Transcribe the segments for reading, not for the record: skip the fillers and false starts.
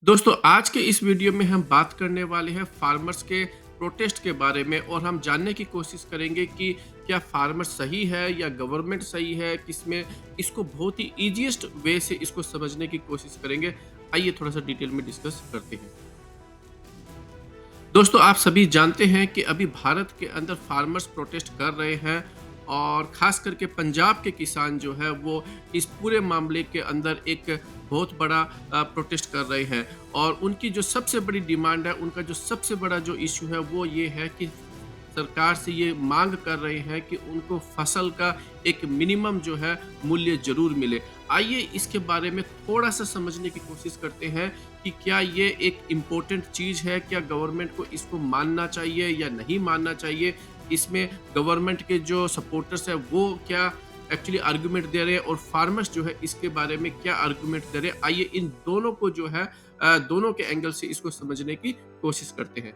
दोस्तों आज के इस वीडियो में हम बात करने वाले हैं फार्मर्स के प्रोटेस्ट के बारे में और हम जानने की कोशिश करेंगे कि क्या फार्मर सही है या गवर्नमेंट सही है किसमें इसको बहुत ही इजीएस्ट वे से इसको समझने की कोशिश करेंगे। आइए थोड़ा सा डिटेल में डिस्कस करते हैं। दोस्तों आप सभी जानते हैं कि अभी भारत के अंदर फार्मर्स प्रोटेस्ट कर रहे हैं और खास करके पंजाब के किसान जो है वो इस पूरे मामले के अंदर एक बहुत बड़ा प्रोटेस्ट कर रहे हैं। और उनकी जो सबसे बड़ी डिमांड है, उनका जो सबसे बड़ा जो इश्यू है वो ये है कि सरकार से ये मांग कर रहे हैं कि उनको फसल का एक मिनिमम जो है मूल्य ज़रूर मिले। आइए इसके बारे में थोड़ा-सा समझने की कोशिश करते हैं कि क्या ये एक इम्पोर्टेंट चीज़ है? क्या गवर्नमेंट को इसको मानना चाहिए या नहीं मानना चाहिए? इसमें गवर्नमेंट के जो सपोर्टर्स हैं वो क्या एक्चुअली आर्गुमेंट दे रहे हैं और फार्मर्स जो है इसके बारे में क्या आर्गुमेंट दे रहे हैं? आइए इन दोनों को जो है दोनों के एंगल से इसको समझने की कोशिश करते हैं।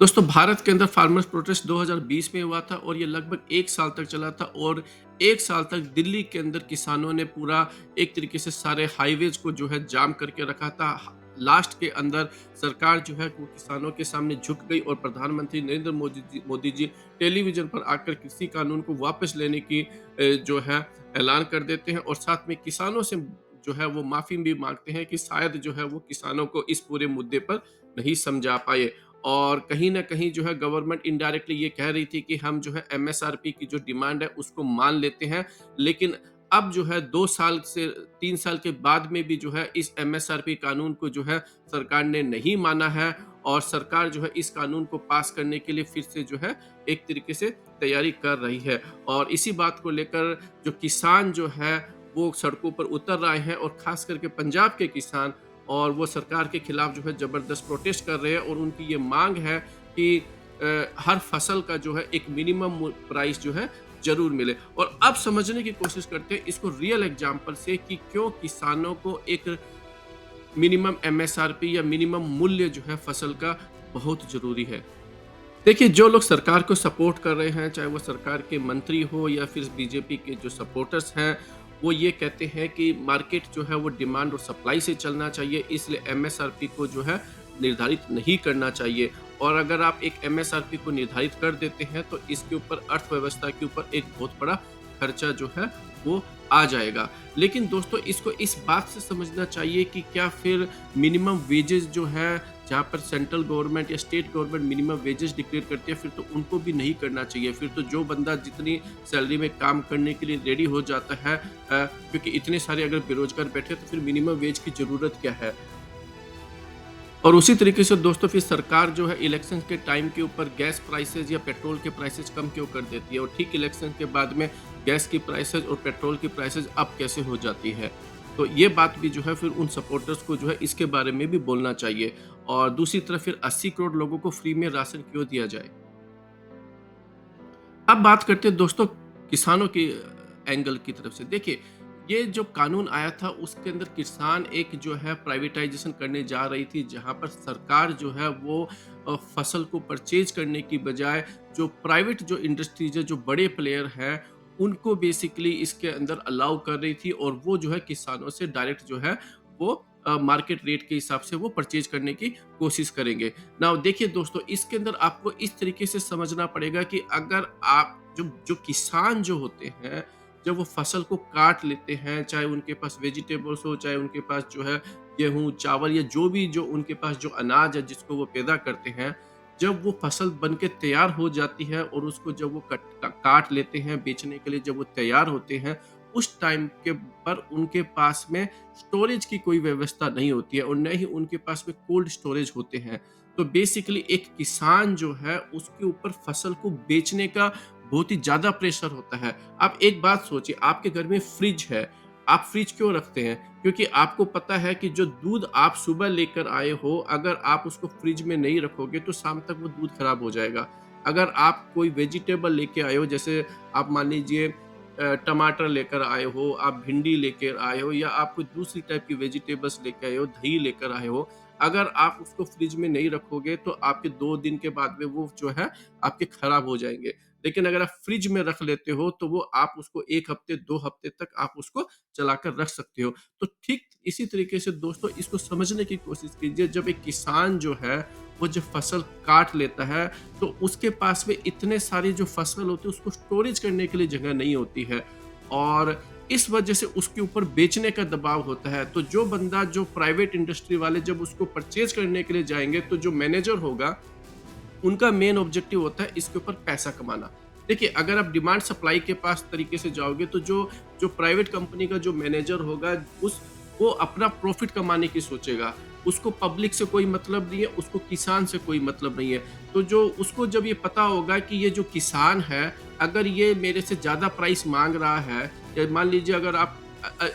दोस्तों भारत के अंदर फार्मर्स प्रोटेस्ट 2020 में हुआ था और ये लगभग 1 साल तक चला था और 1 साल तक दिल्ली के अंदर किसानों ने पूरा एक तरीके से सारे हाईवेज को जो है जाम करके रखा था। लास्ट के अंदर सरकार जो है वो किसानों के सामने झुक गई और प्रधानमंत्री नरेंद्र मोदी जी टेलीविजन पर आकर कृषि कानून को वापस लेने की जो है ऐलान कर देते हैं और साथ में किसानों से जो है वो माफी भी मांगते हैं कि शायद जो है वो किसानों को इस पूरे मुद्दे पर नहीं समझा पाए। और कहीं न कहीं जो है गवर्नमेंट इनडायरेक्टली ये कह रही थी कि हम जो है एमएसआरपी की जो डिमांड है उसको मान लेते हैं। लेकिन अब जो है 2 साल से 3 साल के बाद में भी जो है इस एमएसआरपी कानून को जो है सरकार ने नहीं माना है और सरकार जो है इस कानून को पास करने के लिए फिर से जो है एक तरीके से तैयारी कर रही है। और इसी बात को लेकर जो किसान जो है वो सड़कों पर उतर रहे हैं और ख़ास करके पंजाब के किसान और वो सरकार के खिलाफ जो है ज़बरदस्त प्रोटेस्ट कर रहे हैं और उनकी ये मांग है कि हर फसल का जो है एक मिनिमम प्राइस जो है ज़रूर मिले। और अब समझने की कोशिश करते हैं इसको रियल एग्जांपल से कि क्यों किसानों को एक मिनिमम एमएसआरपी या मिनिमम मूल्य जो है फसल का बहुत ज़रूरी है। देखिए जो लोग सरकार को सपोर्ट कर रहे हैं, चाहे वो सरकार के मंत्री हो या फिर बीजेपी के जो सपोर्टर्स हैं, वो ये कहते हैं कि मार्केट जो है वो डिमांड और सप्लाई से चलना चाहिए, इसलिए एमएसआरपी को जो है निर्धारित नहीं करना चाहिए। और अगर आप एक एमएसआरपी को निर्धारित कर देते हैं तो इसके ऊपर अर्थव्यवस्था के ऊपर एक बहुत बड़ा खर्चा जो है वो आ जाएगा। लेकिन दोस्तों इसको इस बात से समझना चाहिए कि क्या फिर मिनिमम वेजेस जो है, जहाँ पर सेंट्रल गवर्नमेंट या state government minimum wages declare करती है, फिर तो उनको भी नहीं करना चाहिए। फिर तो जो बंदा जितनी सैलरी में काम करने के लिए रेडी हो जाता है, क्योंकि इतने सारे अगर बेरोजगार बैठे तो फिर मिनिमम वेज की ज़रूरत क्या है? और उसी तरीके से दोस्तों फिर सरकार जो है इलेक्शन के टाइम के ऊपर गैस प्राइसेस या पेट्रोल के प्राइसेस कम क्यों कर देती है और ठीक इलेक्शन के बाद में गैस की प्राइसेस और पेट्रोल की प्राइसेस अप कैसे हो जाती है। तो ये बात भी जो है फिर उन सपोर्टर्स को जो है इसके बारे में भी बोलना चाहिए। और दूसरी तरफ फिर 80 करोड़ लोगों को फ्री में राशन क्यों दिया जाए। अब बात करते हैं दोस्तों किसानों की एंगल की तरफ से। देखिए ये जो कानून आया था उसके अंदर किसान एक जो है प्राइवेटाइजेशन करने जा रही थी, जहां पर सरकार जो है वो फसल को परचेज करने की बजाय जो प्राइवेट जो इंडस्ट्रीज है, जो बड़े प्लेयर हैं, उनको बेसिकली इसके अंदर अलाउ कर रही थी और वो जो है किसानों से डायरेक्ट जो है वो मार्केट रेट के हिसाब से वो परचेज करने की कोशिश करेंगे। नाउ देखिए दोस्तों इसके अंदर आपको इस तरीके से समझना पड़ेगा कि अगर आप जो जो किसान जो होते हैं, जब वो फसल को काट लेते हैं, चाहे उनके पास वेजिटेबल्स हो, चाहे उनके पास जो है गेहूँ, चावल या जो भी जो उनके पास जो अनाज है जिसको वो पैदा करते हैं, जब वो फसल बन के तैयार हो जाती है और उसको जब वो काट लेते हैं बेचने के लिए, जब वो तैयार होते हैं, उस टाइम के पर उनके पास में स्टोरेज की कोई व्यवस्था नहीं होती है और न ही उनके पास में कोल्ड स्टोरेज होते हैं। तो बेसिकली एक किसान जो है उसके ऊपर फसल को बेचने का बहुत ही ज़्यादा प्रेशर होता है। आप एक बात सोचिए, आपके घर में फ्रिज है, आप फ्रिज क्यों रखते हैं? क्योंकि आपको पता है कि जो दूध आप सुबह लेकर आए हो, अगर आप उसको फ्रिज में नहीं रखोगे तो शाम तक वो दूध खराब हो जाएगा। अगर आप कोई वेजिटेबल लेके आए हो, जैसे आप मान लीजिए टमाटर लेकर आए हो, आप भिंडी लेकर आए हो या आप कोई दूसरी टाइप की वेजिटेबल्स लेके आए हो, दही लेकर आए हो, अगर आप उसको फ्रिज में नहीं रखोगे तो आपके 2 दिन के बाद में वो जो है आपके खराब हो जाएँगे। लेकिन अगर आप फ्रिज में रख लेते हो तो वो आप उसको 1 हफ्ते 2 हफ्ते तक आप उसको चलाकर रख सकते हो। तो ठीक इसी तरीके से दोस्तों इसको समझने की कोशिश कीजिए, जब एक किसान जो है वो जब फसल काट लेता है तो उसके पास में इतने सारी जो फसल होती है उसको स्टोरेज करने के लिए जगह नहीं होती है, और इस वजह से उसके ऊपर बेचने का दबाव होता है। तो जो बंदा, जो प्राइवेट इंडस्ट्री वाले जब उसको परचेज़ करने के लिए जाएँगे तो जो मैनेजर होगा, उनका मेन ऑब्जेक्टिव होता है इसके ऊपर पैसा कमाना। देखिए, अगर आप डिमांड सप्लाई के पास तरीके से जाओगे तो जो जो प्राइवेट कंपनी का जो मैनेजर होगा, उस वो अपना प्रॉफ़िट कमाने की सोचेगा। उसको पब्लिक से कोई मतलब नहीं है, उसको किसान से कोई मतलब नहीं है। तो जो उसको जब ये पता होगा कि ये जो किसान है, अगर ये मेरे से ज़्यादा प्राइस माँग रहा है, या मान लीजिए अगर आप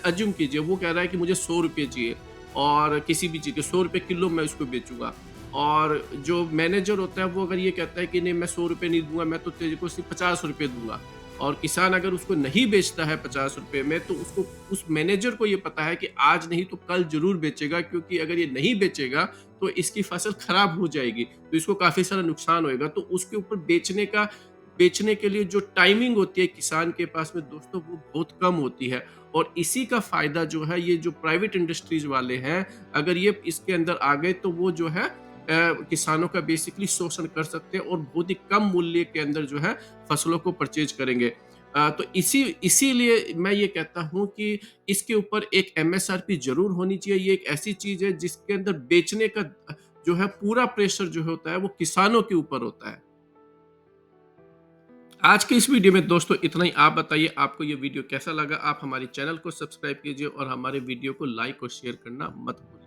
अज़्यूम कीजिए वो कह रहा है कि मुझे ₹100 चाहिए और किसी भी चीज़ के ₹100 किलो मैं उसको बेचूँगा। और जो मैनेजर होता है वो अगर ये कहता है कि नहीं मैं ₹100 नहीं दूँगा, मैं तो तेरे को सिर्फ़ ₹50 दूँगा, और किसान अगर उसको नहीं बेचता है ₹50 में, तो उसको, उस मैनेजर को ये पता है कि आज नहीं तो कल ज़रूर बेचेगा, क्योंकि अगर ये नहीं बेचेगा तो इसकी फसल खराब हो जाएगी, तो इसको काफ़ी सारा नुकसान होएगा। तो उसके ऊपर बेचने के लिए जो टाइमिंग होती है किसान के पास में दोस्तों, वो बहुत कम होती है, और इसी का फ़ायदा जो है ये जो प्राइवेट इंडस्ट्रीज़ वाले हैं, अगर ये इसके अंदर आ गए तो वो जो है किसानों का बेसिकली शोषण कर सकते हैं और बहुत ही कम मूल्य के अंदर जो है फसलों को परचेज करेंगे। तो इसीलिए मैं ये कहता हूँ कि इसके ऊपर एक एमएसआरपी ज़रूर होनी चाहिए। ये एक ऐसी चीज़ है जिसके अंदर बेचने का जो है पूरा प्रेशर जो होता है वो किसानों के ऊपर होता है। आज के इस वीडियो में दोस्तों इतना ही। आप बताइए आपको ये वीडियो कैसा लगा? आप हमारे चैनल को सब्सक्राइब कीजिए और हमारे वीडियो को लाइक और शेयर करना मत भूलिए।